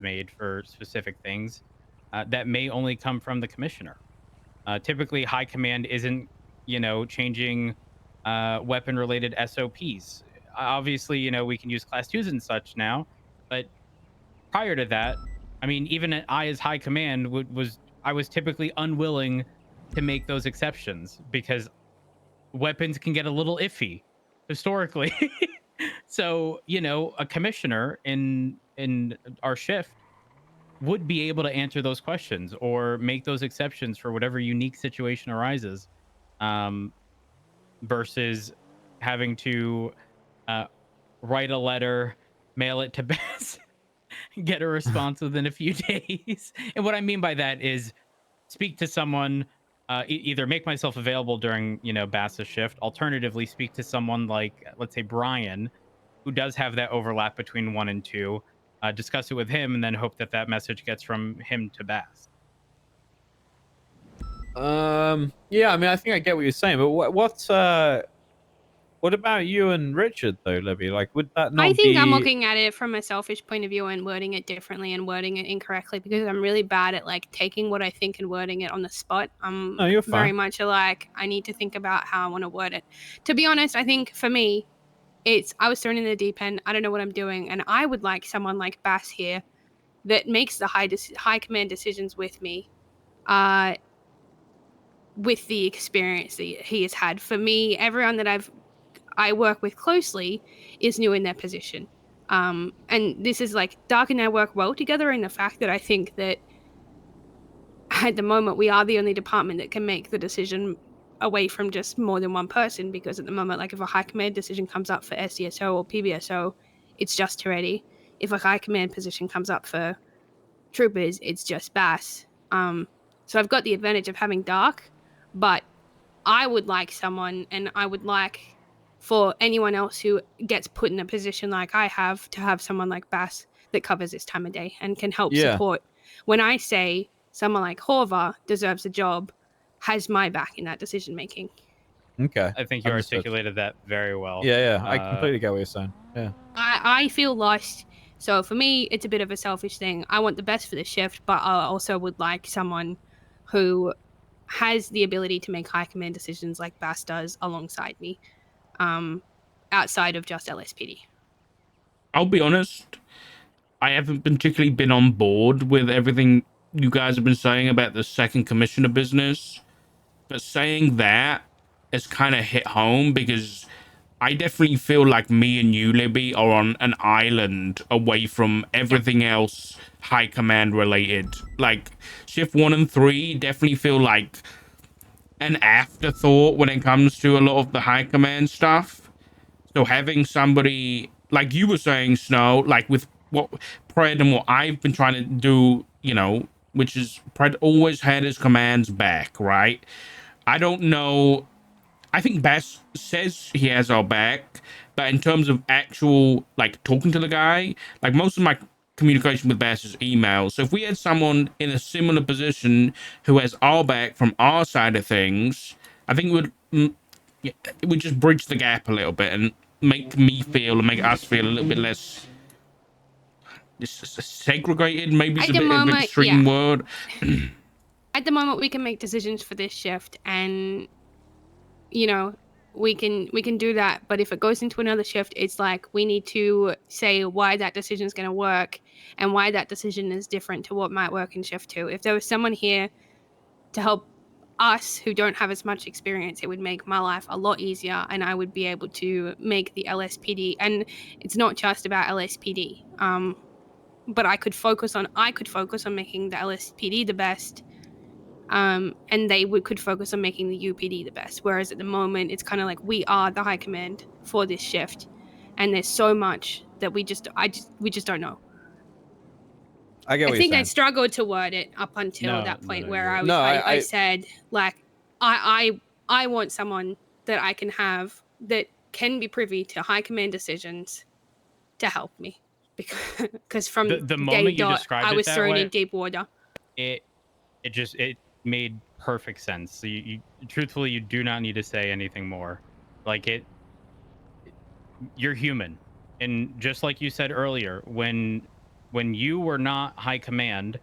made for specific things that may only come from the commissioner. Typically, high command isn't, changing weapon related SOPs. Obviously, we can use class twos and such now, but prior to that, I mean, even I as high command I was typically unwilling to make those exceptions because weapons can get a little iffy historically. So, a commissioner in our shift would be able to answer those questions or make those exceptions for whatever unique situation arises, um, versus having to uh, write a letter, mail it to Bess, get a response within a few days. And what I mean by that is speak to someone, either make myself available during, Bass's shift, alternatively, speak to someone like, let's say, Brian, who does have that overlap between one and two, discuss it with him, and then hope that that message gets from him to Bass. Yeah, I mean, I think I get what you're saying, but what about you and Richard though, Libby? Like, would that I not think I'm be? looking at it from a selfish point of view and wording it differently and wording it incorrectly because I'm really bad at like taking what I think and wording it on the spot. I'm No, you're very fine. much like I need to think about how I want to word it. To be honest, I think for me, I was thrown in the deep end. I don't know what I'm doing, and I would like someone like Bass here that makes the high command decisions with me, with the experience that he has had. For me, everyone that I work with closely is new in their position. And this is like Dark and I work well together in the fact that I think that at the moment we are the only department that can make the decision away from just more than one person, because at the moment, like if a high command decision comes up for SDSO or PBSO, it's just Toretti. If a high command position comes up for troopers, it's just Bass. So I've got the advantage of having Dark, but I would like someone, and I would like for anyone else who gets put in a position like I have to have someone like Bass that covers this time of day and can help support. When I say someone like Horva deserves a job, has my back in that decision making. Okay, I think you understood. articulated that very well. Yeah, I completely get what you're saying. Yeah. I feel lost. So for me, it's a bit of a selfish thing. I want the best for the shift, but I also would like someone who has the ability to make high command decisions like Bass does alongside me, outside of just LSPD. I'll be honest, I haven't particularly been on board with everything you guys have been saying about the second commissioner business, but saying that has kind of hit home because I definitely feel like me and you, Libby, are on an island away from everything else high command related. Like, shift 1 and 3 definitely feel like an afterthought when it comes to a lot of the high command stuff. So having somebody, like you were saying, Snow, like with what Pred and what I've been trying to do, which is Pred always had his commands back, right? I don't know, I think Bass says he has our back, but in terms of actual like talking to the guy, like most of my communication with Bass is email. So if we had someone in a similar position who has our back from our side of things, I think it would just bridge the gap a little bit and make me feel and make us feel a little bit less segregated. Maybe it's a bit of an extreme word. At the moment, we can make decisions for this shift, and we can do that. But if it goes into another shift, it's like we need to say why that decision is going to work and why that decision is different to what might work in shift 2. If there was someone here to help us who don't have as much experience, it would make my life a lot easier, and I would be able to make the LSPD. And it's not just about LSPD, but I could focus on making the LSPD the best. And they could focus on making the UPD the best. Whereas at the moment, it's kind of like we are the high command for this shift, and there's so much that we just don't know. I think I struggled to word it up until that point where I said like I want someone that I can have that can be privy to high command decisions to help me, because from the moment you described I was it that thrown way, in deep water. It made perfect sense. So you truthfully, you do not need to say anything more. Like you're human, and just like you said earlier, when when you were not high command,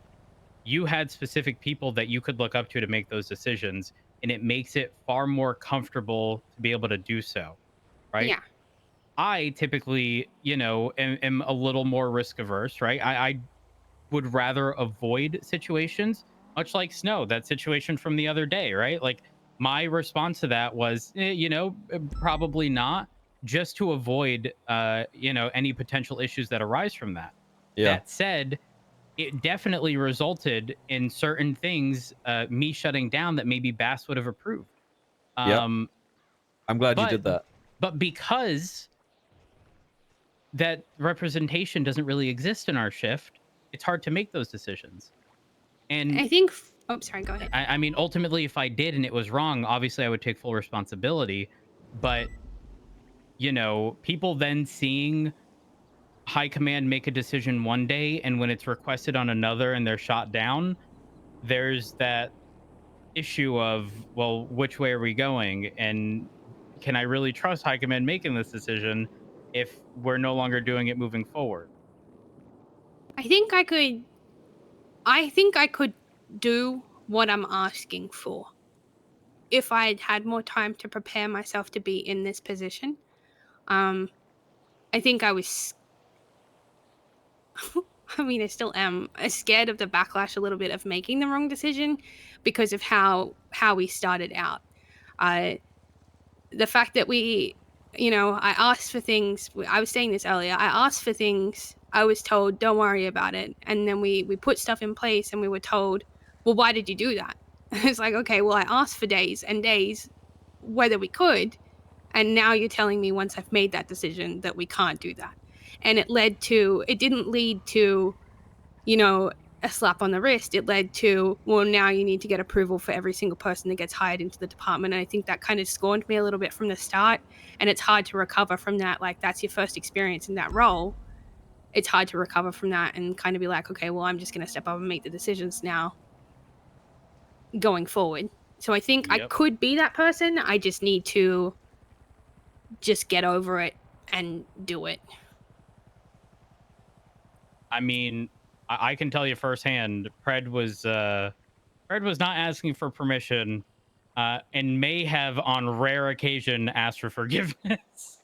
you had specific people that you could look up to make those decisions, and it makes it far more comfortable to be able to do so, right? Yeah. I typically, am a little more risk averse, right? I would rather avoid situations, much like Snow, that situation from the other day, right? Like my response to that was, probably not, just to avoid, any potential issues that arise from that. Yeah. That said, it definitely resulted in certain things, me shutting down that maybe Bass would have approved. Yep. Um, I'm glad you but did that. but because that representation doesn't really exist in our shift, it's hard to make those decisions. And I think. Oh, sorry. Go ahead. I mean, ultimately, if I did and it was wrong, obviously I would take full responsibility. But, people then seeing high command make a decision one day and when it's requested on another and they're shot down, there's that issue of, well, which way are we going? And can I really trust high command making this decision if we're no longer doing it moving forward? I think I could. I think I could do what I'm asking for if I had had more time to prepare myself to be in this position. Um, I think I was. I mean, I still am scared of the backlash a little bit of making the wrong decision because of how we started out. Uh, the fact that I asked for things. I was saying this earlier. I asked for things. I was told, "Don't worry about it," and then we put stuff in place, and we were told, "Well, why did you do that?" It's like, okay, well, I asked for days and days whether we could, and now you're telling me once I've made that decision that we can't do that. And it didn't lead to, a slap on the wrist. It led to, well, now you need to get approval for every single person that gets hired into the department. And I think that kind of scorned me a little bit from the start. And it's hard to recover from that. Like, that's your first experience in that role. It's hard to recover from that and kind of be like, okay, well, I'm just going to step up and make the decisions now going forward. So I think I Yep. could be that person. I just need to just get over it and do it. I mean, I can tell you firsthand, Pred was not asking for permission, and may have on rare occasion asked for forgiveness.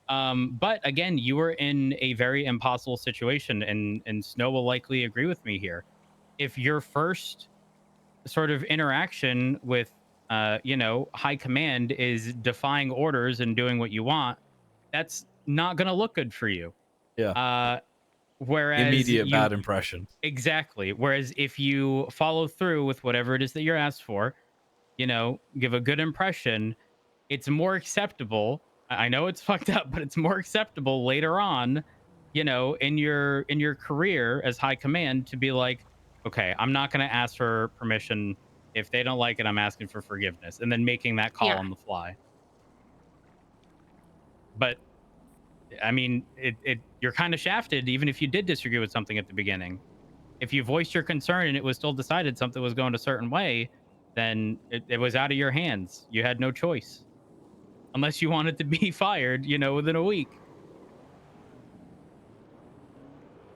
But again, you were in a very impossible situation, and Snow will likely agree with me here. If your first sort of interaction with high command is defying orders and doing what you want, that's not going to look good for you. Yeah. Whereas Immediate bad impression. Exactly. Whereas if you follow through with whatever it is that you're asked for, give a good impression, it's more acceptable. I know it's fucked up, but it's more acceptable later on, in your career as high command to be like, okay, I'm not going to ask for permission. If they don't like it, I'm asking for forgiveness, and then making that call on the fly. But I mean, you're kind of shafted even if you did disagree with something at the beginning. If you voiced your concern and it was still decided something was going a certain way, then it was out of your hands. You had no choice. Unless you wanted to be fired, within a week.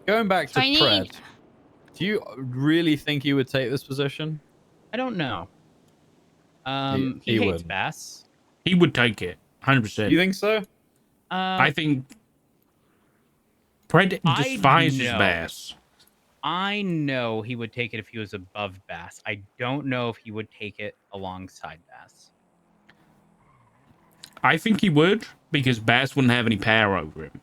Going back to Pred, do you really think he would take this position? I don't know. He hates wouldn't. Bass. He would take it, 100%. You think so? I think Pred despises Bass. I know he would take it if he was above Bass. I don't know if he would take it alongside Bass. I think he would, because Bass wouldn't have any power over him.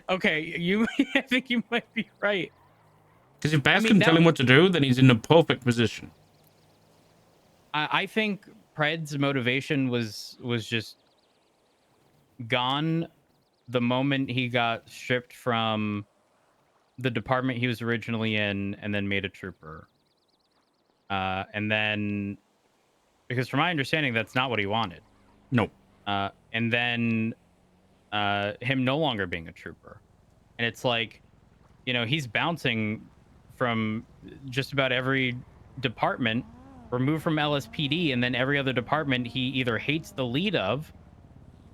Okay, I think you might be right. Because if Bass can tell him what to do, then he's in the perfect position. I think Pred's motivation was just gone the moment he got stripped from the department he was originally in and then made a trooper. And then, because from my understanding, that's not what he wanted. Nope. And then him no longer being a trooper. And it's like, he's bouncing from just about every department, removed from LSPD, and then every other department he either hates the lead of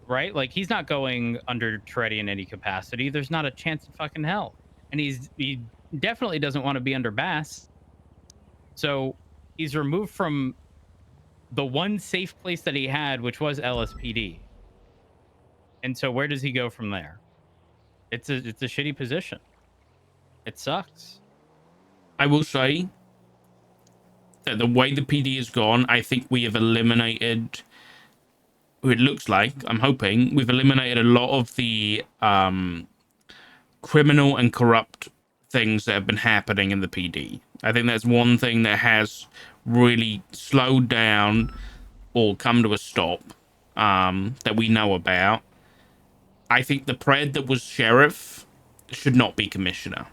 right? Like he's not going under Toretti in any capacity. There's not a chance in fucking hell. And he definitely doesn't want to be under Bass. So he's removed from the one safe place that he had, which was LSPD. And so where does he go from there? It's a shitty position. It sucks. I will say that the way the PD has gone, I think we have eliminated, it looks like, I'm hoping, we've eliminated a lot of the criminal and corrupt things that have been happening in the PD. I think that's one thing that has really slowed down or come to a stop that we know about. I think the pred that was sheriff should not be commissioner.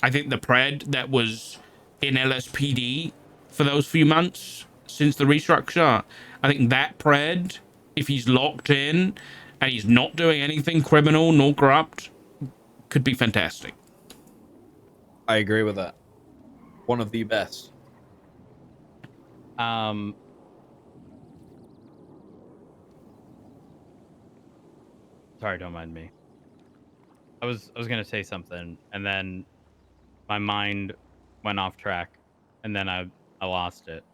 I think the pred that was in LSPD for those few months since the restructure, I think that pred, if he's locked in and he's not doing anything criminal nor corrupt, could be fantastic. I agree with that. One of the best. Sorry, don't mind me. I was gonna say something, and then my mind went off track, and then I lost it.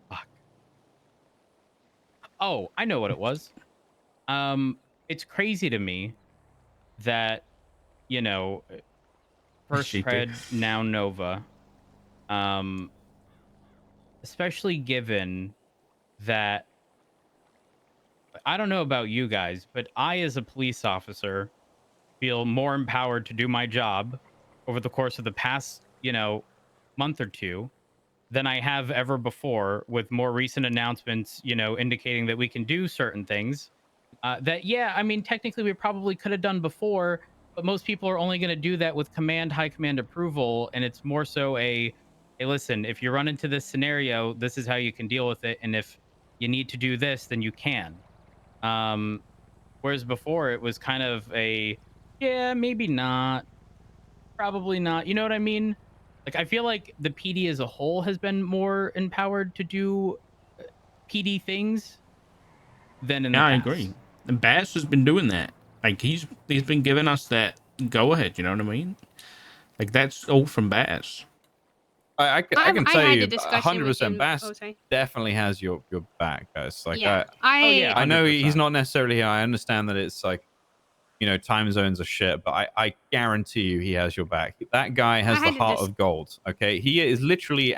Fuck. Oh, I know what it was. It's crazy to me that, you know, first Pred, now Nova, especially given that, I don't know about you guys, but I, as a police officer, feel more empowered to do my job over the course of the past, month or two than I have ever before, with more recent announcements, indicating that we can do certain things. I mean, technically we probably could have done before, but most people are only going to do that with high command approval. And it's more so hey, listen, if you run into this scenario, this is how you can deal with it. And if you need to do this, then you can. Whereas before it was kind of yeah, maybe not, probably not. You know what I mean? Like, I feel like the PD as a whole has been more empowered to do PD things than in the past. I agree. And Bass has been doing that. Like he's been giving us that go ahead. You know what I mean? Like that's all from Bass. I can tell you 100% Bass definitely has your back, guys. Like yeah. I know he's not necessarily here. I understand that it's like, time zones are shit, but I guarantee you he has your back. That guy has the heart of gold. Okay, he is literally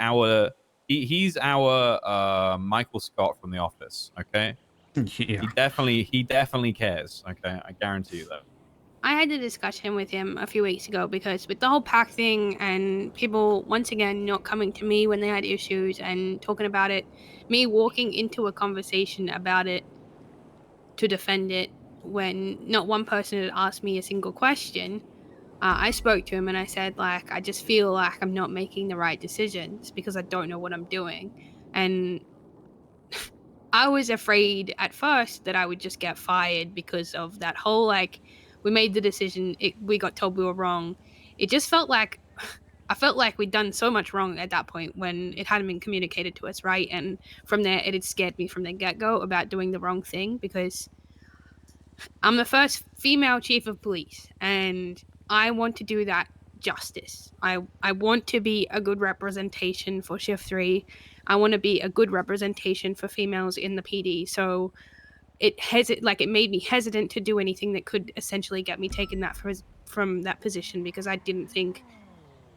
he's our Michael Scott from The Office. Okay, yeah. He definitely cares. Okay, I guarantee you that. I had a discussion with him a few weeks ago because with the whole pack thing and people once again not coming to me when they had issues and talking about it, me walking into a conversation about it to defend it when not one person had asked me a single question, I spoke to him and I said, like, I just feel like I'm not making the right decisions because I don't know what I'm doing. And I was afraid at first that I would just get fired because of that whole, like, we made the decision, we got told we were wrong. It just felt like, I felt like we'd done so much wrong at that point when it hadn't been communicated to us, right? And from there, it had scared me from the get-go about doing the wrong thing because I'm the first female chief of police and I want to do that justice. I want to be a good representation for Shift 3. I want to be a good representation for females in the PD. So it made me hesitant to do anything that could essentially get me taken from that position because I didn't think,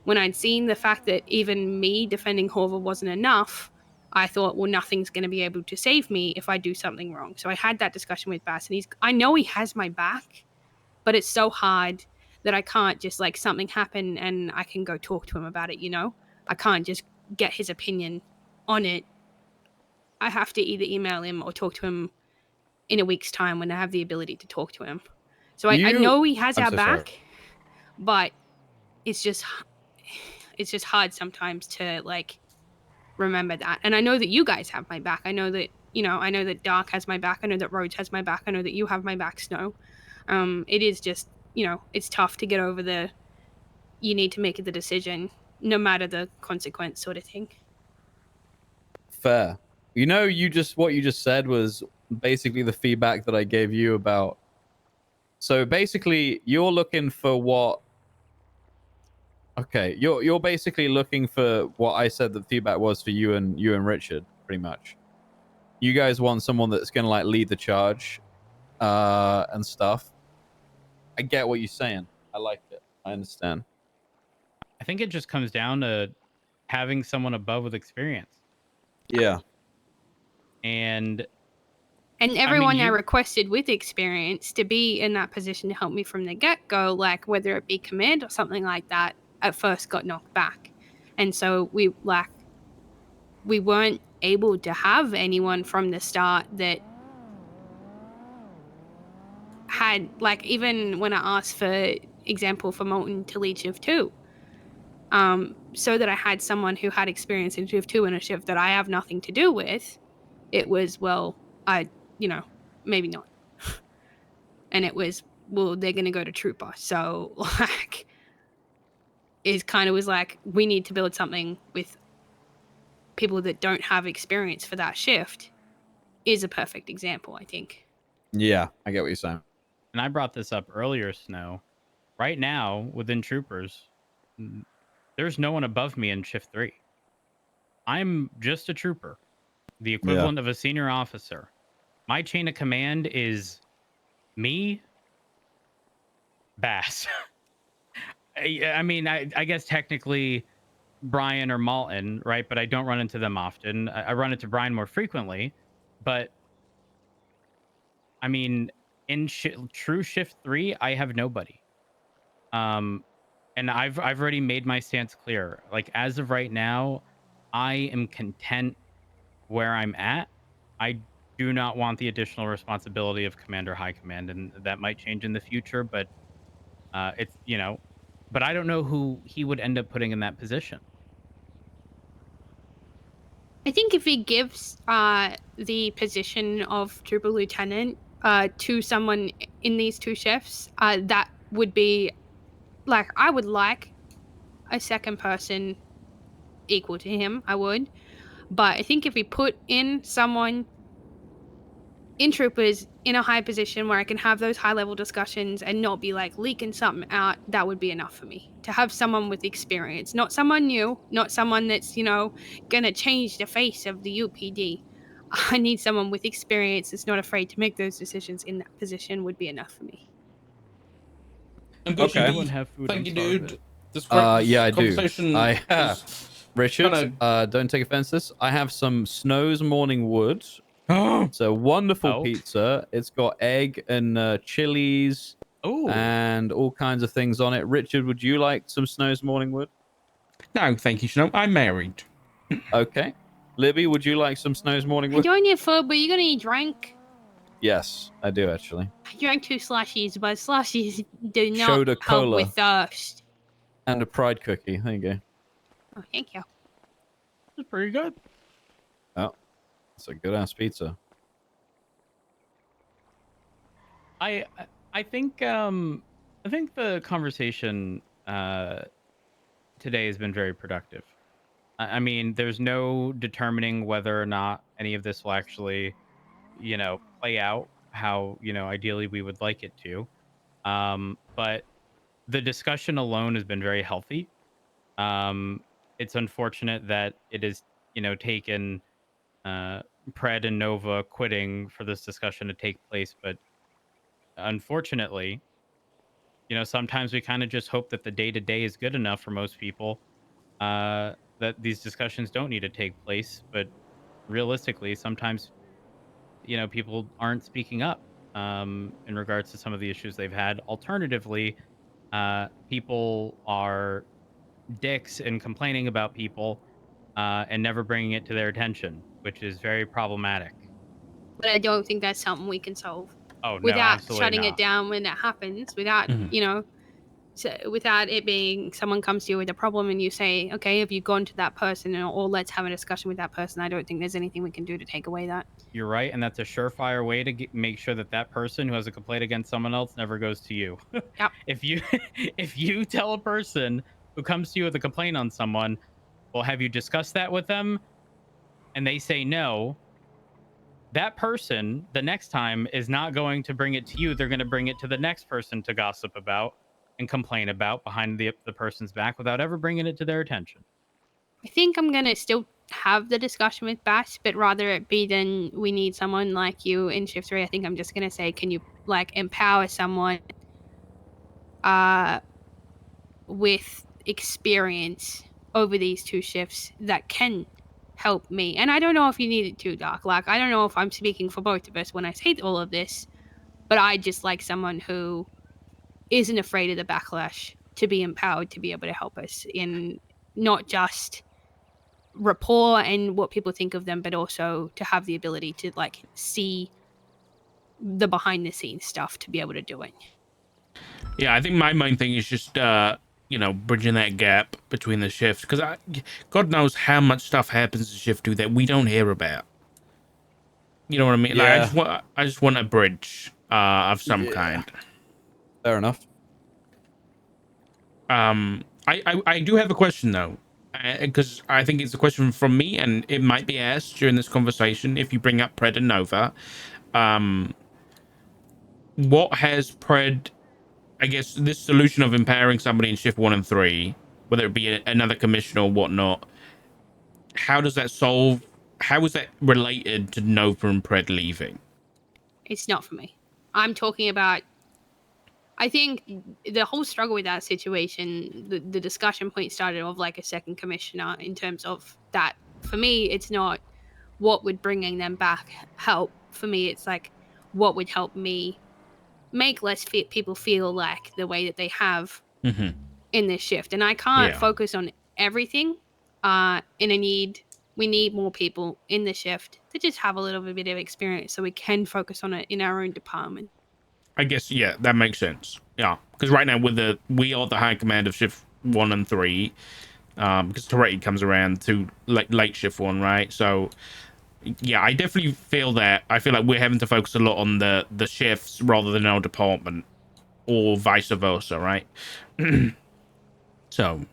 when I'd seen the fact that even me defending Horva wasn't enough, I thought, well, nothing's going to be able to save me if I do something wrong. So I had that discussion with Bass, and I know he has my back, but it's so hard that I can't just, like, something happen and I can go talk to him about it, I can't just get his opinion on it. I have to either email him or talk to him in a week's time when I have the ability to talk to him. So I know he has our back, but it's just hard sometimes to, like, remember that. And I know that you guys have my back. I know that, I know that Dark has my back. I know that Rhodes has my back. I know that you have my back, Snow. It is just, it's tough to get over you need to make the decision no matter the consequence sort of thing. Fair. You know, what you just said was basically the feedback that I gave you about. So basically, you're looking for what? Okay, you're basically looking for what I said the feedback was for you and Richard, pretty much. You guys want someone that's gonna like lead the charge, and stuff. I get what you're saying. I like it. I understand. I think it just comes down to having someone above with experience. Yeah. And everyone I requested with experience to be in that position to help me from the get-go, like whether it be command or something like that, at first got knocked back. And so we weren't able to have anyone from the start that had, like, even when I asked for example for Molten to lead shift 2, so that I had someone who had experience in shift 2 in a shift that I have nothing to do with, it was, well, maybe not. And it was, well, they're going to go to trooper. So, like, it kind of was like, we need to build something with people that don't have experience for that shift is a perfect example, I think. Yeah, I get what you're saying. And I brought this up earlier, Snow. Right now, within troopers, there's no one above me in shift 3. I'm just a trooper, the equivalent of a senior officer. My chain of command is me, Bass. I mean, I guess technically Brian or Malton, right? But I don't run into them often. I run into Brian more frequently. But I mean, in true shift 3, I have nobody. And I've already made my stance clear. Like, as of right now, I am content where I'm at. I do not want the additional responsibility of commander high command, and that might change in the future, but it's, but I don't know who he would end up putting in that position. I think if he gives the position of trooper lieutenant to someone in these two shifts, that would be, like, I would like a second person equal to him. I would. But I think if we put in someone in troopers in a high position where I can have those high level discussions and not be like leaking something out, that would be enough for me. To have someone with experience, not someone new, not someone that's, gonna change the face of the UPD. I need someone with experience that's not afraid to make those decisions in that position would be enough for me. Okay. Thank you, dude. Yeah, I do. Conversation Richard, don't take offense to this. I have some Snow's Morning Wood. It's a wonderful pizza. It's got egg and chilies and all kinds of things on it. Richard, would you like some Snow's Morning Wood? No, thank you, Snow. I'm married. Okay. Libby, would you like some Snow's Morning Wood? I don't need food, but you're gonna need drink. Yes, I do actually. I drank 2 slushies, but slushies do not Soda help cola. with thirst. And a pride cookie. There you go. Oh, thank you. That's pretty good. Oh, it's a good ass pizza. I think the conversation today has been very productive. I mean, there's no determining whether or not any of this will actually, play out how, ideally we would like it to. But the discussion alone has been very healthy. It's unfortunate that it is, taken Pred and Nova quitting for this discussion to take place, but unfortunately, sometimes we kind of just hope that the day-to-day is good enough for most people that these discussions don't need to take place. But realistically, sometimes, people aren't speaking up in regards to some of the issues they've had. Alternatively, people are dicks and complaining about people and never bringing it to their attention, which is very problematic. But I don't think that's something we can solve. Oh, no, without absolutely shutting not. it down when that happens, without without it being someone comes to you with a problem and you say, okay, have you gone to that person, or let's have a discussion with that person. I don't think there's anything we can do to take away that. You're right, and that's a surefire way to make sure that person who has a complaint against someone else never goes to you. Yep. If you tell a person who comes to you with a complaint on someone, well, have you discussed that with them? and they say no, that person the next time is not going to bring it to you. They're going to bring it to the next person to gossip about and complain about behind the person's back without ever bringing it to their attention. I think I'm going to still have the discussion with Bass, but rather it be then we need someone like you in shift 3. I think I'm just going to say, can you like empower someone with experience over these 2 shifts that can help me? And I don't know if you need it too, Doc. Like, I don't know if I'm speaking for both of us when I say all of this, but I just like someone who isn't afraid of the backlash to be empowered to be able to help us in not just rapport and what people think of them, but also to have the ability to like see the behind the scenes stuff to be able to do it. Yeah, I think my main thing is just bridging that gap between the shifts, because God knows how much stuff happens in shift 2 that we don't hear about. You know what I mean? Yeah. Like I just want a bridge of some kind. Fair enough. I do have a question though, because I think it's a question from me, and it might be asked during this conversation if you bring up Pred and Nova. What has Pred, I guess, this solution of empowering somebody in shift 1 and 3, whether it be another commissioner or whatnot, how does that solve? How is that related to Nova and Pred leaving? It's not for me. I'm talking about, I think the whole struggle with that situation, the discussion point started of like a second commissioner in terms of that. For me, it's not what would bringing them back help. For me, it's like what would help me make less people feel like the way that they have in this shift. And I can't focus on everything. And we need more people in the shift to just have a little bit of experience so we can focus on it in our own department. I guess, yeah, that makes sense. Yeah, because right now we are the high command of shift 1 and 3, because Toretti comes around to late shift 1, right? So yeah, I definitely feel that. I feel like we're having to focus a lot on the shifts rather than our department, or vice versa, right? So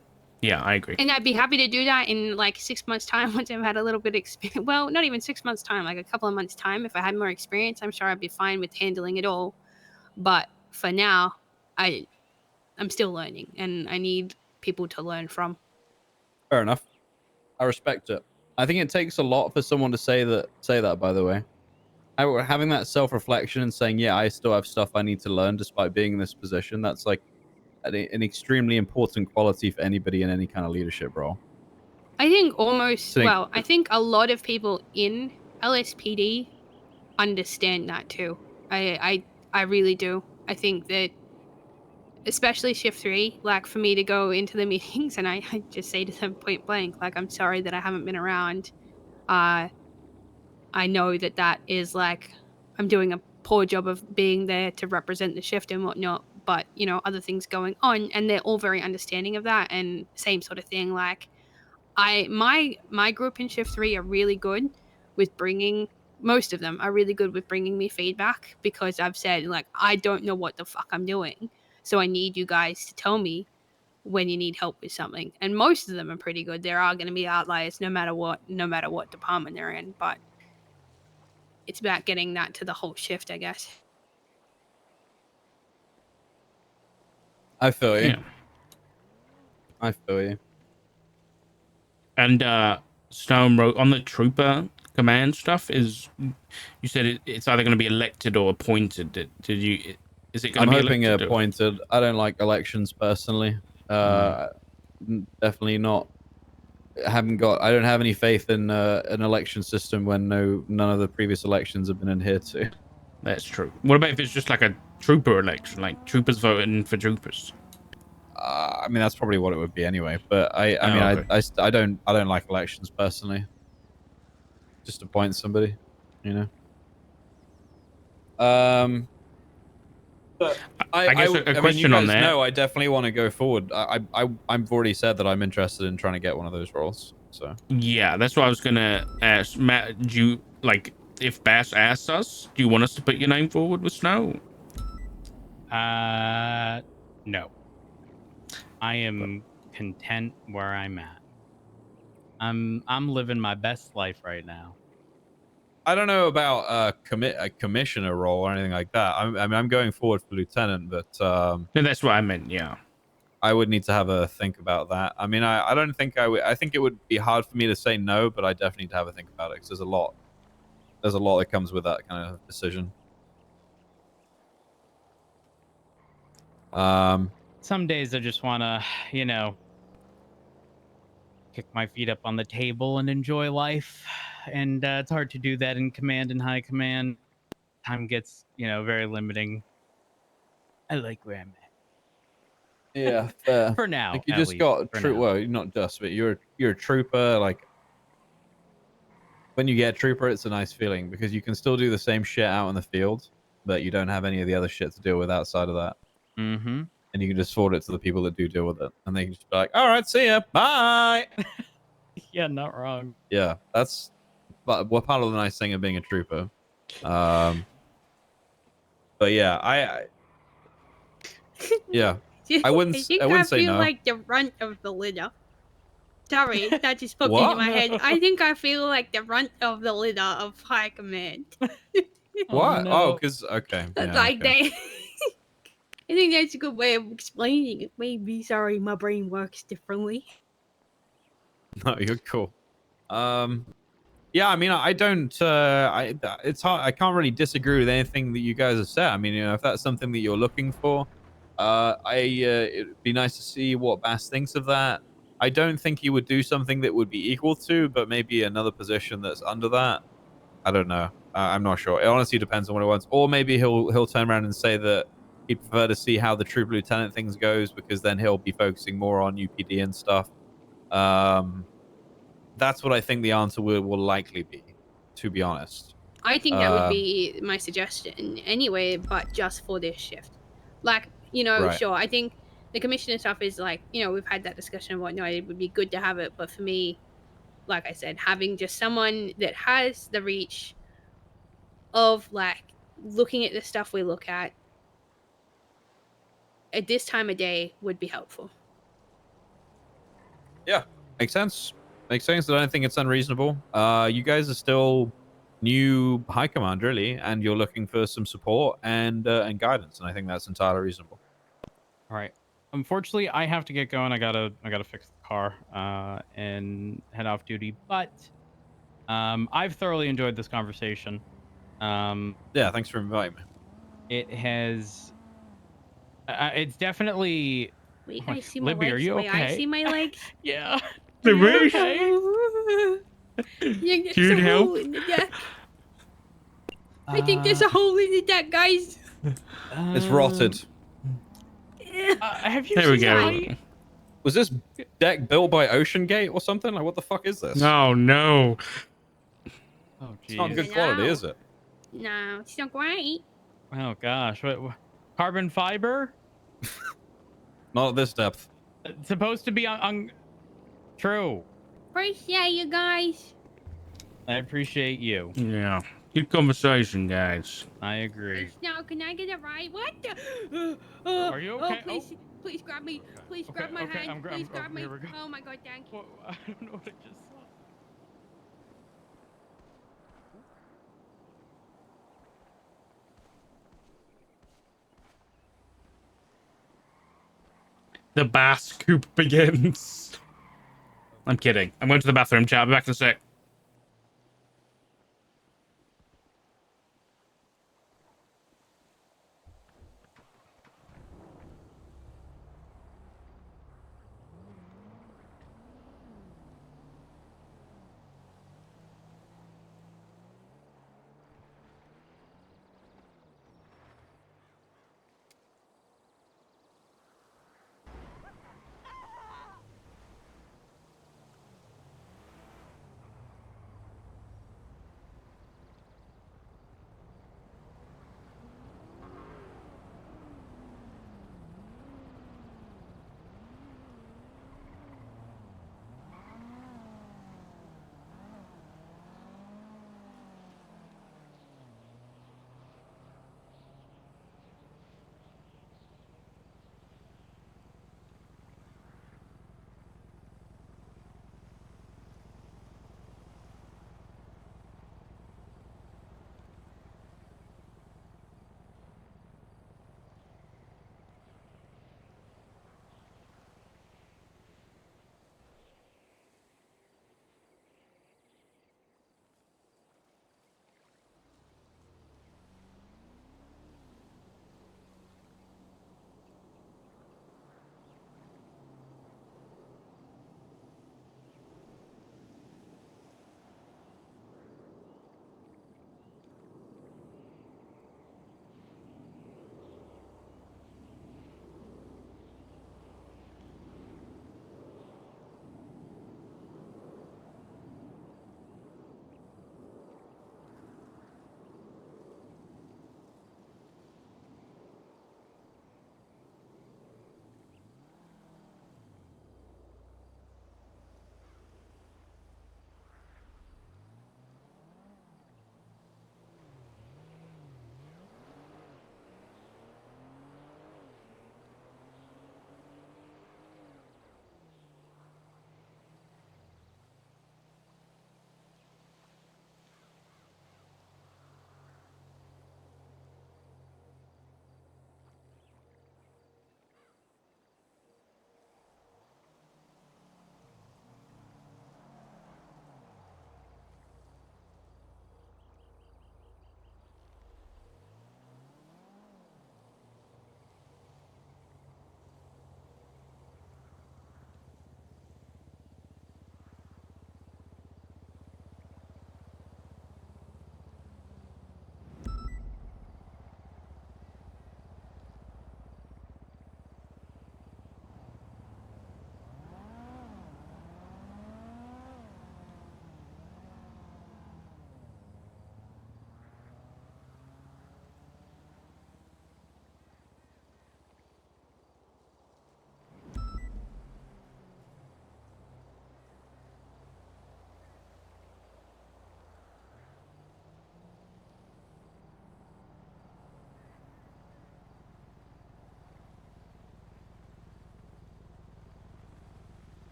yeah, I agree. And I'd be happy to do that in like 6 months' time once I've had a little bit of experience. Well, not even 6 months' time, like a couple of months' time. If I had more experience, I'm sure I'd be fine with handling it all. But for now, I'm still learning, and I need people to learn from. Fair enough. I respect it. I think it takes a lot for someone to say that, by the way. Having that self-reflection and saying, yeah, I still have stuff I need to learn despite being in this position, that's like an extremely important quality for anybody in any kind of leadership role. I think I think a lot of people in LSPD understand that too. I really do. I think that especially shift 3, like for me to go into the meetings and I just say to them point blank, like, I'm sorry that I haven't been around. I know that is like, I'm doing a poor job of being there to represent the shift and whatnot, but other things going on, and they're all very understanding of that. And same sort of thing, like my group in shift 3 are really good with most of them are really good with bringing me feedback, because I've said, like, I don't know what the fuck I'm doing, so I need you guys to tell me when you need help with something. And most of them are pretty good. There are going to be outliers no matter what department they're in, but it's about getting that to the whole shift, I guess. I feel you. Yeah. I feel you. And Stone wrote on the trooper command stuff, is you said it's either going to be elected or appointed. Did you? Is it going to be I'm hoping appointed? I don't like elections personally. Definitely not. I don't have any faith in an election system when none of the previous elections have been adhered to. That's true. What about if it's just like a trooper election, like troopers voting for troopers? I mean, that's probably what it would be anyway. But I don't like elections personally. Just appoint somebody, But I guess a question on that. No, I definitely want to go forward. I've already said that I'm interested in trying to get one of those roles. So yeah, that's what I was gonna ask. Matt, do you like, if Bass asks us, do you want us to put your name forward with Snow? No. I am content where I'm at. I'm living my best life right now. I don't know about a commissioner role or anything like that. I mean, I'm going forward for lieutenant, but No, that's what I meant. Yeah. I would need to have a think about that. I mean, I don't think I would. I think it would be hard for me to say no, but I definitely need to have a think about it because there's a lot. There's a lot that comes with that kind of decision. Some days I just want to, you know, kick my feet up on the table and enjoy life. And it's hard to do that in command and high command. Time gets, very limiting. I like where I'm at. Yeah, fair. For now, like you at just least, got for true. now. Well, not just, but you're a trooper. Like when you get a trooper, it's a nice feeling because you can still do the same shit out in the field, but you don't have any of the other shit to deal with outside of that. Mm-hmm. And you can just forward it to the people that do deal with it, and they can just be like, "All right, see ya, bye." Yeah, not wrong. Yeah, that's part of the nice thing of being a trooper. But yeah, yeah, I wouldn't I say feel no. like the runt of the litter. Sorry, that just popped What? into my head. I think I feel like the runt of the litter of high command. What? no. Oh, because okay, yeah, Like okay. they. I think that's a good way of explaining it. Maybe, sorry, my brain works differently. No, you're cool. Yeah, I mean, I don't. It's hard. I can't really disagree with anything that you guys have said. I mean, if that's something that you're looking for, it'd be nice to see what Bass thinks of that. I don't think he would do something that would be equal to, but maybe another position that's under that. I don't know. I'm not sure. It honestly depends on what he wants. Or maybe he'll turn around and say that he'd prefer to see how the troop lieutenant things goes because then he'll be focusing more on UPD and stuff. That's what I think the answer will likely be, to be honest. I think that would be my suggestion anyway, but just for this shift. Like, Right. sure, I think the commissioner stuff is like, we've had that discussion and whatnot. It would be good to have it. But for me, like I said, having just someone that has the reach of like looking at the stuff we look at this time of day would be helpful. Yeah, makes sense. Makes sense. I don't think it's unreasonable. You guys are still new high command, really, and you're looking for some support and guidance, and I think that's entirely reasonable. All right. Unfortunately, I have to get going. I gotta fix the car and head off duty. But I've thoroughly enjoyed this conversation. Yeah, thanks for inviting me. It has. It's definitely. Wait, Oh I see my Libby, legs. are you Wait, okay? I see my legs. Yeah. The Are you roof? okay? Yeah, there's Dude, a help. hole in the deck. I think there's a hole in the deck, guys. It's rotted. Have you There we seen go. my- Was this deck built by Ocean Gate or something? Like, what the fuck is this? Oh no. Oh, It's not geez. good quality, is it? No, it's not great. Oh gosh. What? Carbon fiber? Not at this depth. It's supposed to be on. True. Appreciate you guys. I appreciate you. Yeah. Good conversation, guys. I agree. Now, can I get a ride? What the? Are you okay? Oh, please grab me. Please grab my hand. Please grab me. Here we go. Oh my god, thank you. Well, I don't know what I just saw. The bass scoop begins. I'm kidding. I'm going to the bathroom, chat. I'll be back in a sec.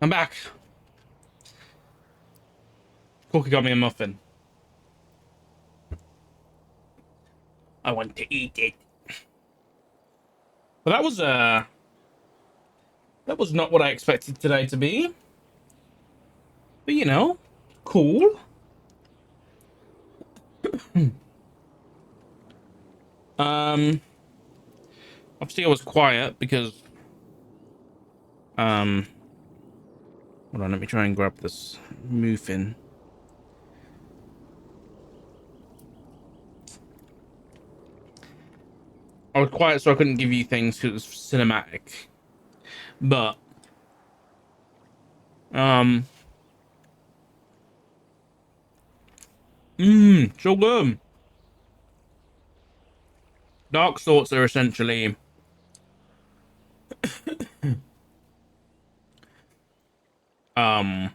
I'm back. Cookie got me a muffin. I want to eat it. But that was not what I expected today to be. But you know, cool. Obviously I was quiet because hold on, let me try and grab this muffin. I was quiet so I couldn't give you things because it was cinematic. But so good. Dark thoughts are essentially let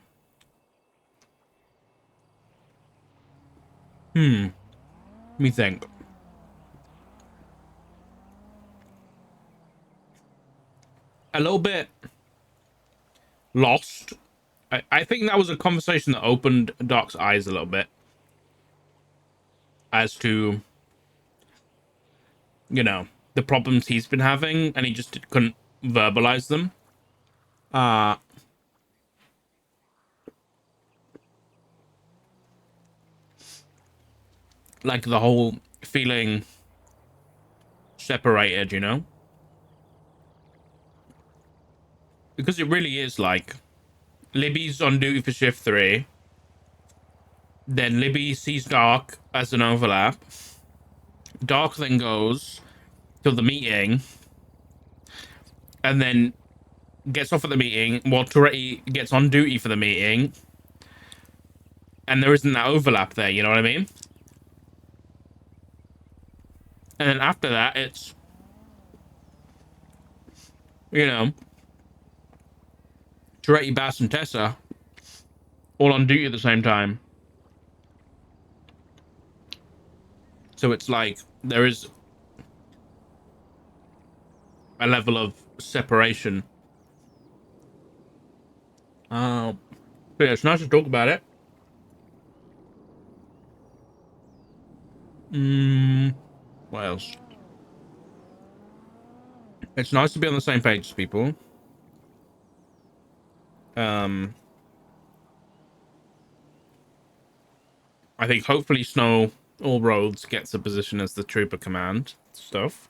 me think. A little bit lost. I think that was a conversation that opened Doc's eyes a little bit as to, you know, the problems he's been having, and he just couldn't verbalize them. Like the whole feeling separated, you know? Because it really is like, Libby's on duty for shift 3. Then Libby sees Dark as an overlap. Dark then goes to the meeting. And then gets off at the meeting while Toretti gets on duty for the meeting. And there isn't that overlap there, you know what I mean? And then after that, it's, you know, Toretti, Bass, and Tessa all on duty at the same time. So it's like there is a level of separation. But yeah, it's nice to talk about it. What else? It's nice to be on the same page as people. I think hopefully Snow All Roads gets a position as the trooper command stuff.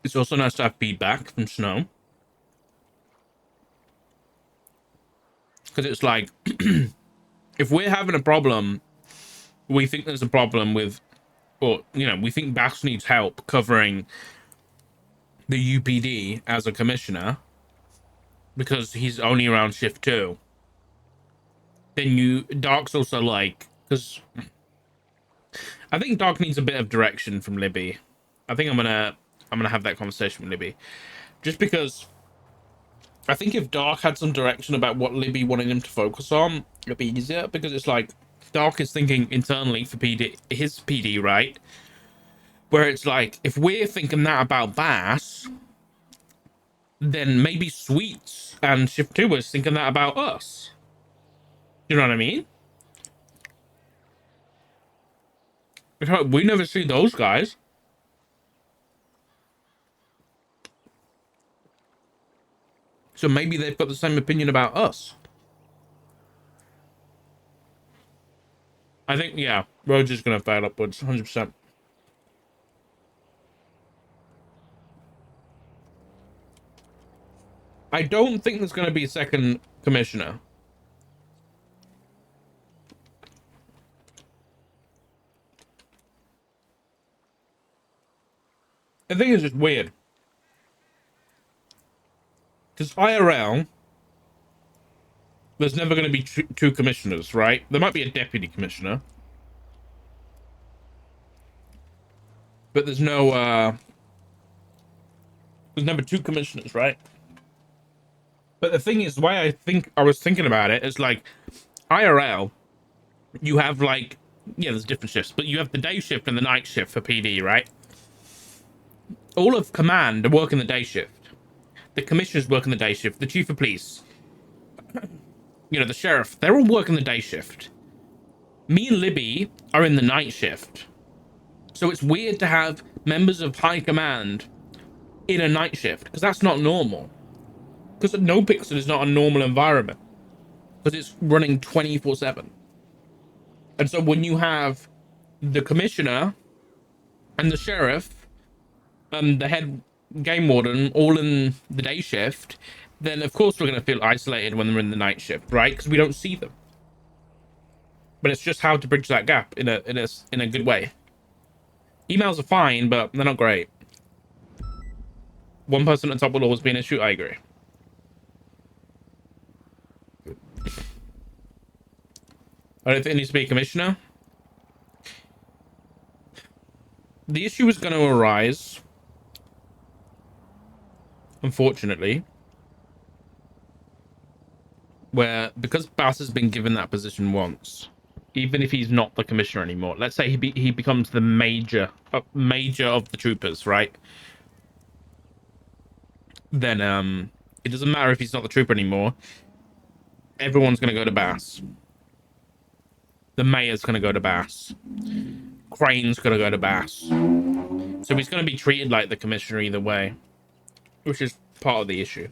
It's also nice to have feedback from Snow. Because it's like, if we're having a problem, we think there's a problem with, or, you know, we think Bass needs help covering the UPD as a commissioner, because he's only around shift 2. Then Dark's also like, because I think Dark needs a bit of direction from Libby. I think I'm gonna have that conversation with Libby, just because I think if Dark had some direction about what Libby wanted him to focus on, it'd be easier, because it's like Dark is thinking internally for his PD, right? Where it's like, if we're thinking that about Bass, then maybe Sweets and Shift 2 is thinking that about us. You know what I mean? We never see those guys. So maybe they've got the same opinion about us. I think, yeah, Roach is going to fail upwards, 100%. I don't think there's going to be a second commissioner. I think it's just weird. Because IRL, there's never going to be two commissioners, right? There might be a deputy commissioner. But there's no, there's never two commissioners, right? But the thing is, why I was thinking about it is like, IRL, you have like, yeah, there's different shifts, but you have the day shift and the night shift for PD, right? all of command are working the day shift. The commissioner's working the day shift. The chief of police, the sheriff, they're all working the day shift. Me and Libby are in the night shift. So it's weird to have members of high command in a night shift, because that's not normal. Because No Pixel is not a normal environment, because it's running 24/7. And so when you have the commissioner and the sheriff and the head game warden all in the day shift, then of course we're going to feel isolated when they're in the night shift, right? Because we don't see them. But it's just how to bridge that gap in a good way. Emails are fine, but they're not great. One person at the top will always be an issue. I agree. I don't think it needs to be a commissioner. The issue is going to arise, unfortunately, where because Bass has been given that position once, even if he's not the commissioner anymore, let's say he becomes the major of the troopers, right? Then it doesn't matter if he's not the trooper anymore. Everyone's going to go to Bass. The mayor's going to go to Bass. Crane's going to go to Bass. So he's going to be treated like the commissioner either way, which is part of the issue.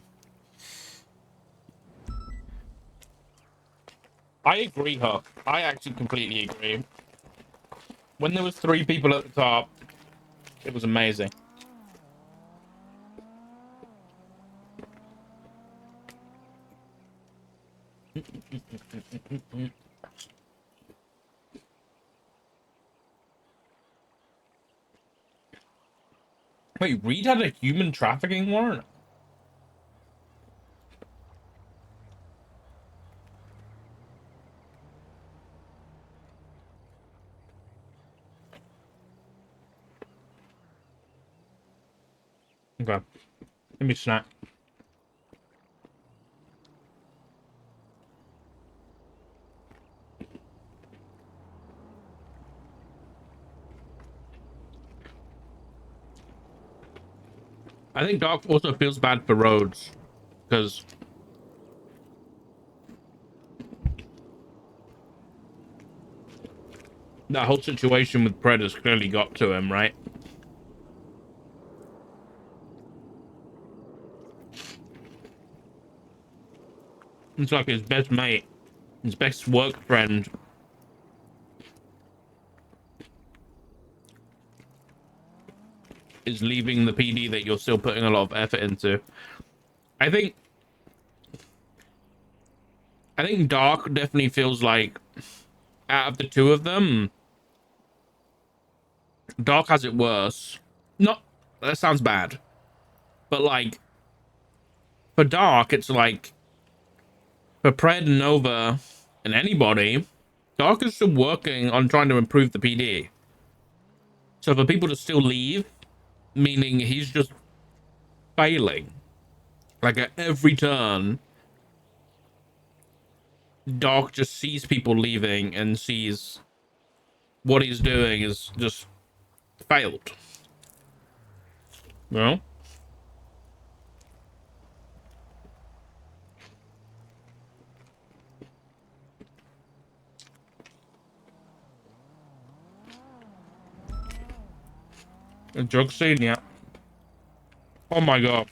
I agree, Huck. I actually completely agree. When there was 3 people at the top, it was amazing. Wait, Reed had a human trafficking warrant? Okay. Let me snack. I think Doc also feels bad for Rhodes because that whole situation with Pred has clearly got to him, right? It's like his best mate, his best work friend. Is leaving the PD that you're still putting a lot of effort into. I think Dark definitely feels like out of the 2 of them, Dark has it worse. Not that sounds bad, but like for Dark, it's like for Pred and Nova and anybody, Dark is still working on trying to improve the PD. So for people to still leave, meaning he's just failing. Like at every turn, Dark just sees people leaving and sees what he's doing is just failed. You know? A drug scene, yeah. Oh my god.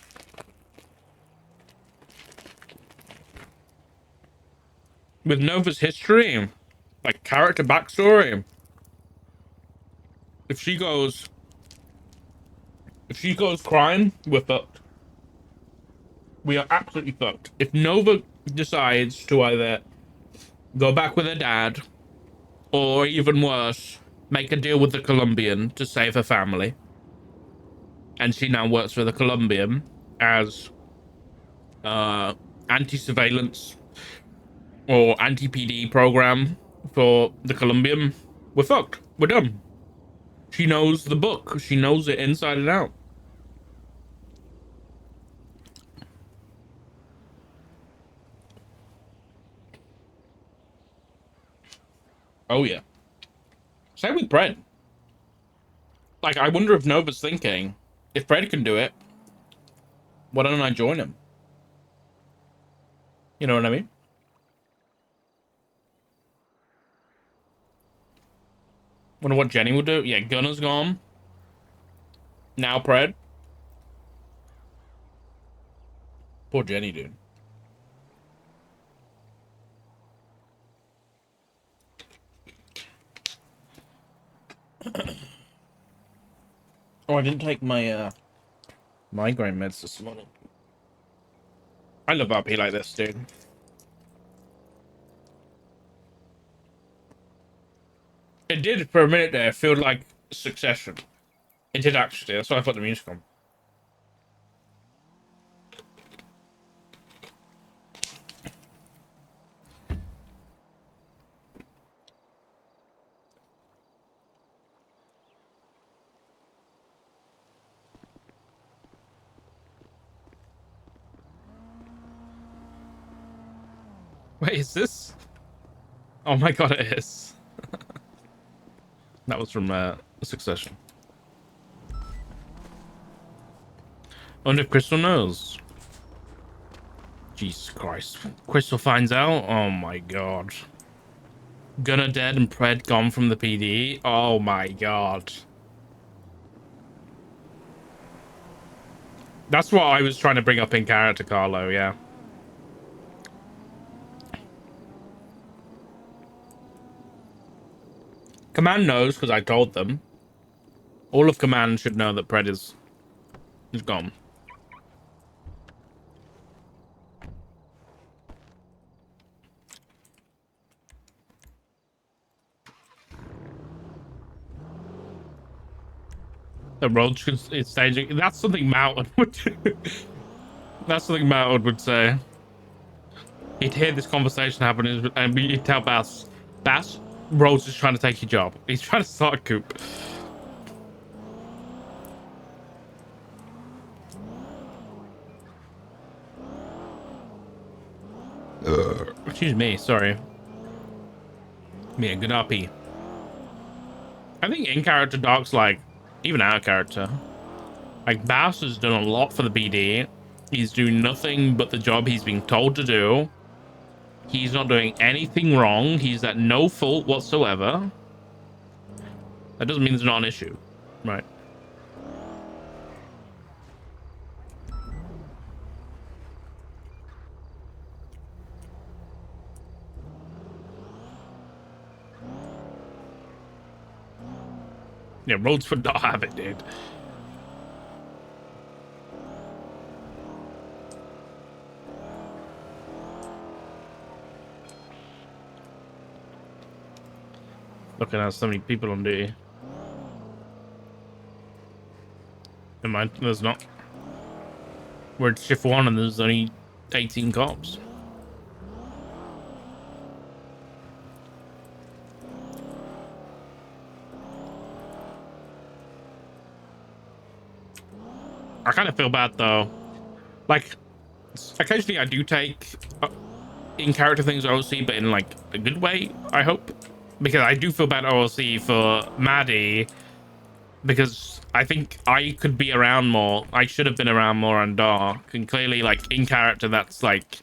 With Nova's history, like character backstory, if she goes crime, we're fucked. We are absolutely fucked. If Nova decides to either go back with her dad, or even worse, make a deal with the Colombian to save her family, and she now works for the Colombian as anti-surveillance or anti-PD program for the Colombian, we're fucked. We're done. She knows the book. She knows it inside and out. Oh yeah. Same with Brent. Like, I wonder if Nova's thinking, If Fred can do it, why don't I join him? You know what I mean? Wonder what Jenny will do. Yeah, Gunner's gone. Now Pred. Poor Jenny, dude. Oh, I didn't take my migraine meds this morning. I love RP like this, dude. It did for a minute there feel like Succession. It did actually. That's why I put the music on. Wait, is this? Oh my god, it is. That was from Succession. I wonder if Crystal knows. Jesus Christ. Crystal finds out? Oh my god. Gunner dead and Pred gone from the PD? Oh my god. That's what I was trying to bring up in character, Carlo, yeah. Command knows because I told them. All of Command should know that Pred is gone. The road is staging. That's something Mountain would do. That's something Mountain would say. He'd hear this conversation happen and he'd tell Bass, Rhodes is trying to take your job. He's trying to start a coup. Excuse me, sorry. Yeah, good RP. I think in character Doc's like, even out of character. Like Bass has done a lot for the BD. He's doing nothing but the job he's being told to do. He's not doing anything wrong. He's at no fault whatsoever. That doesn't mean there's not an issue. Right. Yeah, Rhodes would not have it, dude. Looking at so many people on duty. Never mind, there's not. We're at shift 1 and there's only 18 cops. I kind of feel bad though. Like, occasionally I do take in character things OLC, but in like a good way, I hope. Because I do feel bad OLC for Maddie, because I think I could be around more. I should have been around more on Dark, and clearly, like, in character, that's like,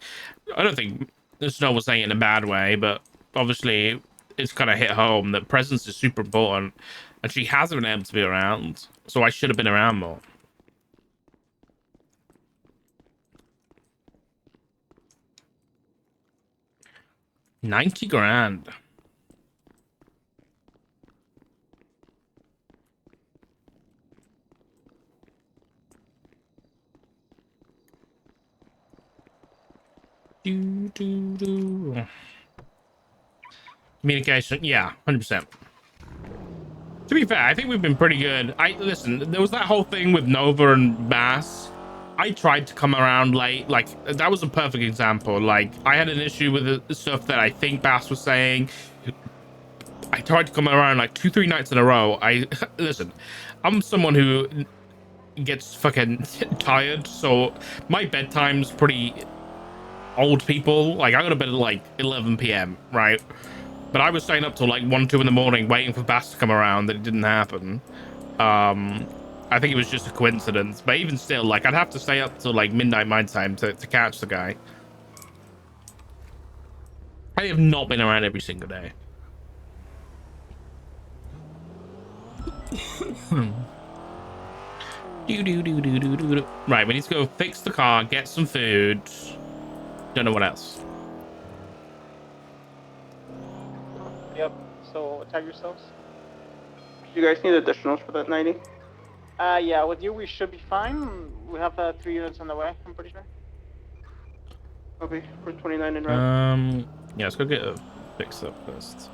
I don't think Snow was saying it in a bad way, but obviously it's kind of hit home that presence is super important, and she hasn't been able to be around, so I should have been around more. $90 grand. Communication, yeah, 100%. To be fair, I think we've been pretty good. Listen, there was that whole thing with Nova and Bass. I tried to come around late. Like, that was a perfect example. Like, I had an issue with the stuff that I think Bass was saying. I tried to come around like 2-3 nights in a row. Listen, I'm someone who gets fucking tired, so my bedtime's pretty old people. Like, I go to bed at like 11 p.m, right? But I was staying up till like 1-2 in the morning waiting for Bass to come around. That it didn't happen. I think it was just a coincidence. But even still, like, I'd have to stay up till like midnight my time to catch the guy. I have not been around every single day. Right, we need to go fix the car, get some food. Don't know what else. Yep. So tag yourselves. Do you guys need additionals for that 90? Yeah, with you we should be fine. We have 3 units on the way, I'm pretty sure. Okay, for 29 in route. Yeah, let's go get a fix up first.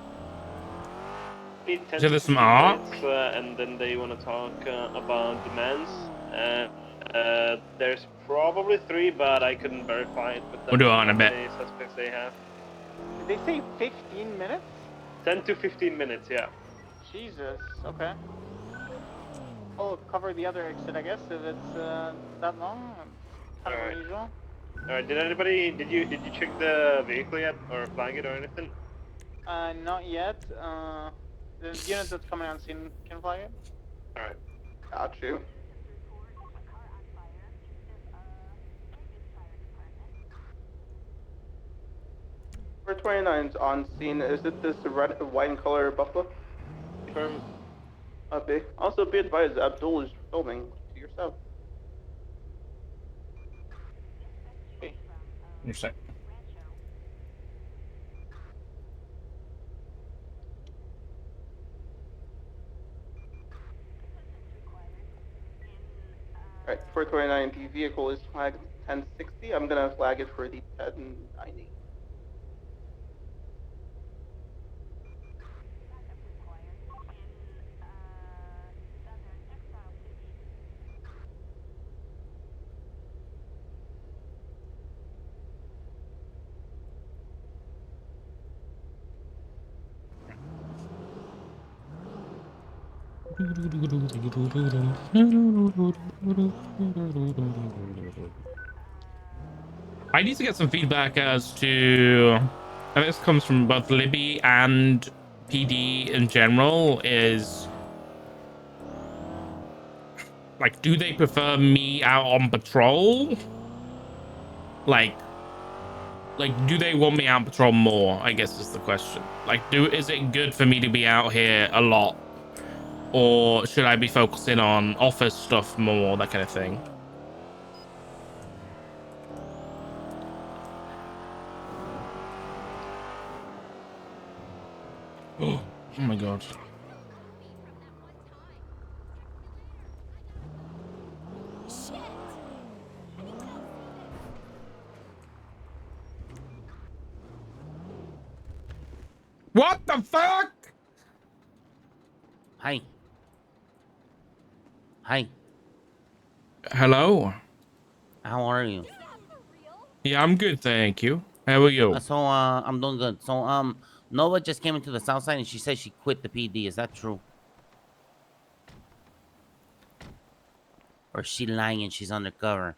Need 10 So to there's some 15 art? minutes, and then they want to talk about demands. There's probably 3, but I couldn't verify it with them. We'll do it in a how bit. many suspects they have. Did they say 15 minutes? 10 to 15 minutes, yeah. Jesus, okay. I'll cover the other exit, I guess, if it's that long. Kind of Alright. unusual. Alright, did you check the vehicle yet, or flag it or anything? Not yet. The unit that's coming on scene can flag it. Alright. Got you. For 29's on scene, is it this red, white in color Buffalo? Confirm. B. Also be advised, Abdul is filming to your south. You're set. Alright, 429, the vehicle is flagged 1060. I'm gonna flag it for the 1090. I need to get some feedback as to, and this comes from both Libby and PD in general, is like, do they prefer me out on patrol? Like do they want me out on patrol more, I guess is the question. Like, is it good for me to be out here a lot? Or should I be focusing on office stuff more, that kind of thing? Oh my god. What the fuck? Hi. Hi. Hello. How are you? Yeah, I'm good, thank you. How are you? I'm doing good. So, Nova just came into the south side and she said she quit the PD. Is that true? Or is she lying and she's undercover?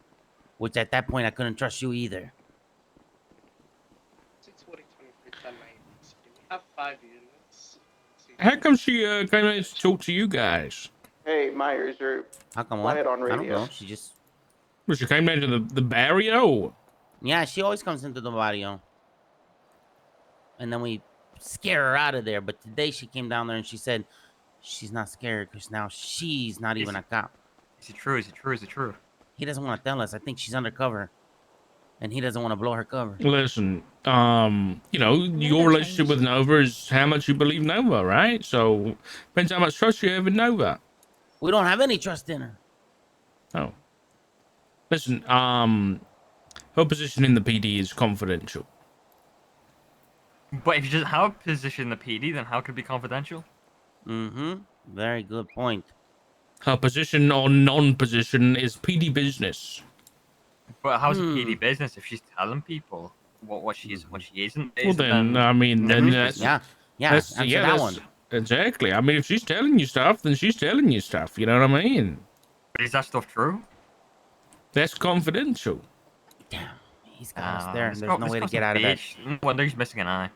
Which at that point I couldn't trust you either. We have 5 units. How come she came out to talk to you guys? Hey, Myers, you're How come what? quiet on I don't radio. know. She just... Well, she came down to the barrio. Yeah, she always comes into the barrio. And then we scare her out of there. But today she came down there and she said she's not scared because now she's not even a cop. Is it true? Is it true? Is it true? He doesn't want to tell us. I think she's undercover. And he doesn't want to blow her cover. Listen, you know, your relationship with Nova is how much you believe Nova, right? So depends how much trust you have in Nova. We don't have any trust in her. Oh. Listen, her position in the PD is confidential. But if you just have a position in the PD, then how could it be confidential? Mm-hmm. Very good point. Her position or non-position is PD business. But how's it PD business if she's telling people what she is, what she isn't? Well, then, I mean, then that's... Yeah, that's, answer that one. Exactly. I mean, if she's telling you stuff, then she's telling you stuff. You know what I mean? But is that stuff true? That's confidential. Damn, he's got us there. There's no way to get out of that. No wonder he's missing an eye.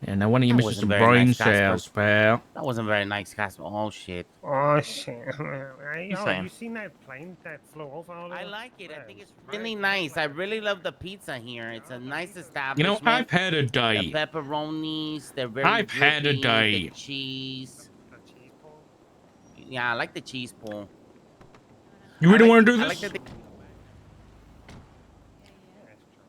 Yeah, no wonder you That missed wasn't some very brain nice, Casper. cells, pal. That wasn't very nice, Casper. Oh shit. Oh shit! Hey, He's oh, saying. you seen that plane that flew over? I like it. I Yeah, think it's very really cool. nice. I Like a really plane. love the pizza here. It's a nice You know, establishment. I've had a The day. pepperonis, they're very I've had a drippy. The day. cheese. The cheese ball. Yeah, I like the cheese pull. You I really like want the- to do I this? like that Yeah, it's true.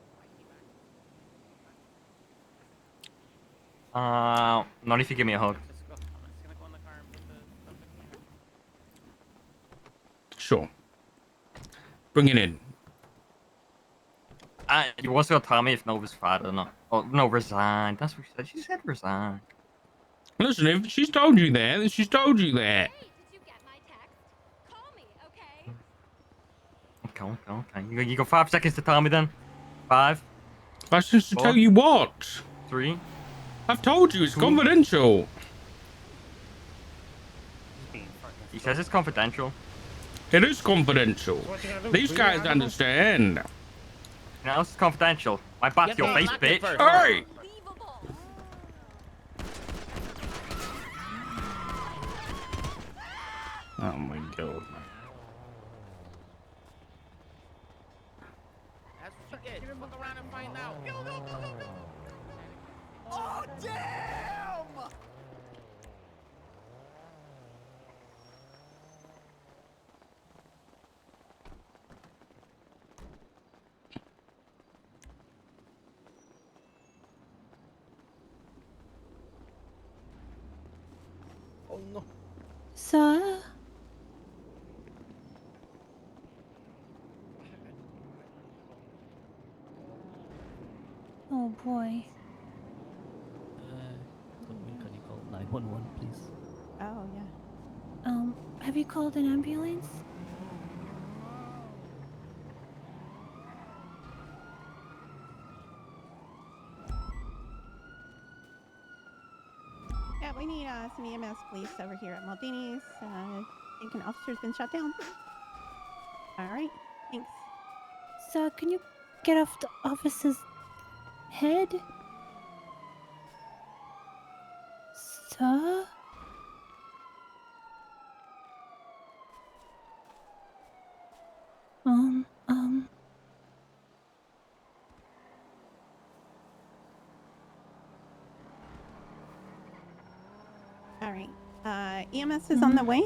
Not if you give me a hug. Let's go. I'm just gonna go in the car and put the stuff in here. Sure. Bring it in. You also gotta tell me if Nova's fired or not. Oh, no, resigned. That's what she said. She said resign. Listen, if she's told you that, then she's told you that. Hey, did you get my text? Call me, okay? Okay. You got 5 seconds to tell me then. 5, That's just to 4, tell you what. 3. I've told you it's 2. confidential. He says it's confidential. It is confidential. So what you gotta do? These Clean guys out of them? understand. Now it's confidential. My back Get to your the face, lock bitch. first. Hey! Unbelievable. Oh my god. That's what you get. Fuck around and find out. Go. Oh, damn! Oh no. So, oh boy. Can you call 911, please? Oh yeah. Have you called an ambulance? Yeah, we need some EMS police over here at Maldini's. I think an officer's been shot down. All right, thanks. Sir, can you get off the officer's head? Sir? All right, EMS is on the way.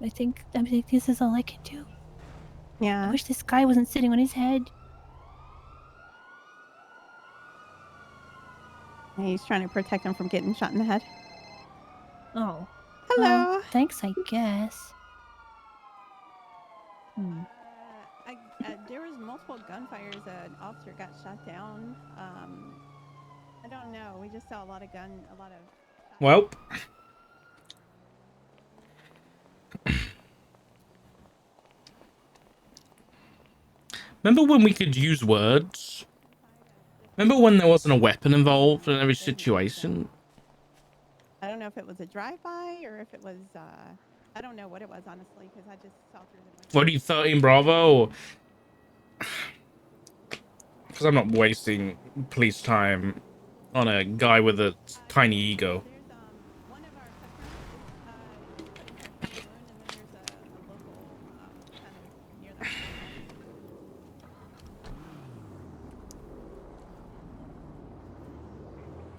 I think this is all I can do. Yeah. I wish this guy wasn't sitting on his head. He's trying to protect him from getting shot in the head. Oh. Hello. Thanks, I guess. There was multiple gunfires. An officer got shot down. I don't know. We just saw a lot of Well. Remember when we could use words? Remember when there wasn't a weapon involved in every situation? I don't know if it was a drive-by or if it was, I don't know what it was, honestly, because I just saw through the window. What are you, 13 Bravo? Because I'm not wasting police time on a guy with a tiny ego. There's, one of our customers is, putting her in the balloon, and then there's a local, kind of near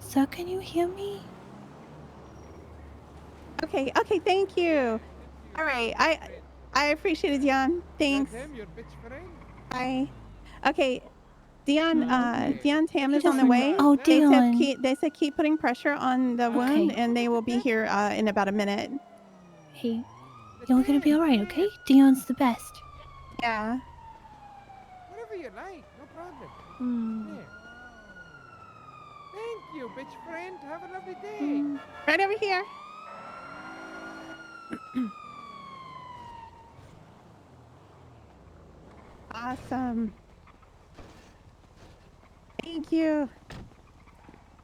the Sir, can you hear me? Okay, thank you. All right, I appreciate it, Dion. Thanks. Bye. Okay, Dion, Dion Tam is on the way. Oh, Dion. They said keep putting pressure on the wound, and they will be here in about a minute. Hey, you're gonna be alright, okay? Dion's the best. Yeah. Whatever you like, no problem. Hmm. Thank you, bitch friend. Have a lovely day. Right over here. Awesome. Thank you.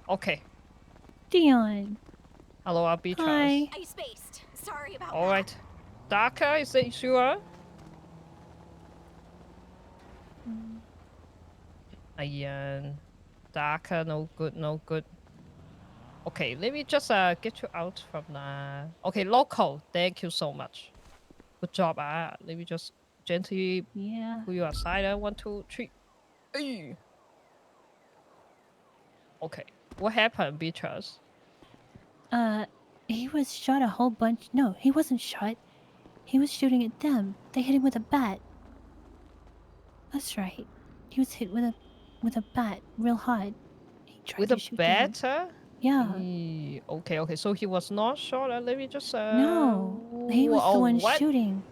Okay. Dion. Hello, I'll be Hi. Charles. I spaced. Sorry about All right. Daka, is that sure? Ayan. Darker, no good, no good. Okay, let me just get you out from the... Okay, local, thank you so much. Good job. Let me just gently pull you aside. 1, 2, 3. Ay. Okay, what happened, Beatrice? He was shot a whole bunch. No, he wasn't shot. He was shooting at them. They hit him with a bat. That's right. He was hit with a bat real hard. He tried With to a shoot bat? them. Yeah. Okay, okay. So he was not shot. Let me just. No, he was the one what? shooting.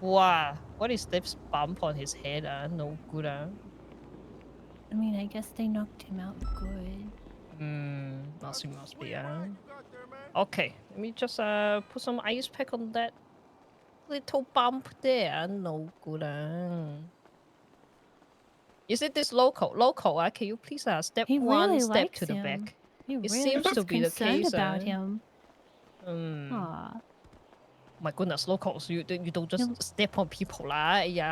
Wow. What is this bump on his head? No good. I mean, I guess they knocked him out good. Nothing must be. Okay, let me just put some ice pack on that little bump there. No good. Is it this local? Local, can you please step He one really step likes to the him. back? He It really seems to is be the concerned case. about him. Hmm. Aw. My goodness, locals, you don't just step on people lah. Yeah.